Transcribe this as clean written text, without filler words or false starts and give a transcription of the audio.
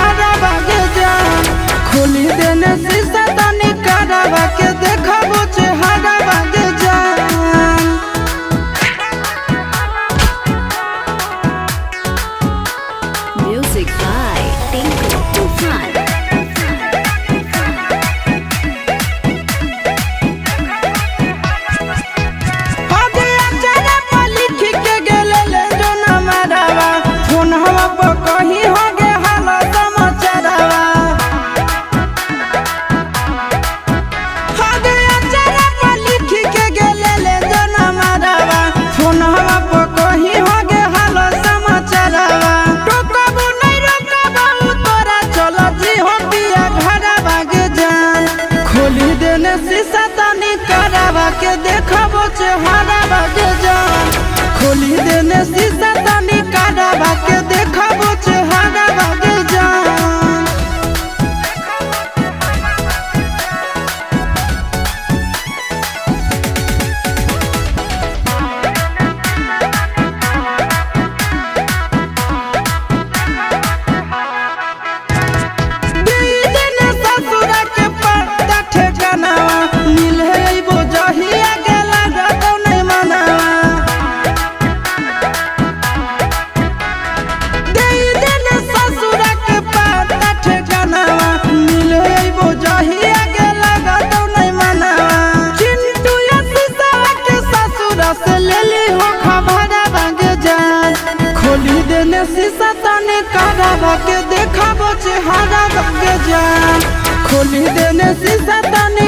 हारा बागे जान खोली देने शीशा तनी करावा के देखाबो चेहरा बागे जान। Music by Tinku Tufan. शीशा तनी करावा के देखाबो चेहरा बागे जान खोली देने शीशा तनी करावा के देखाबो चेहरा बागे जान। खोली देने शीशा तनी करावा के देखाबो चेहरा बागे जान खोली देने शीशा तनी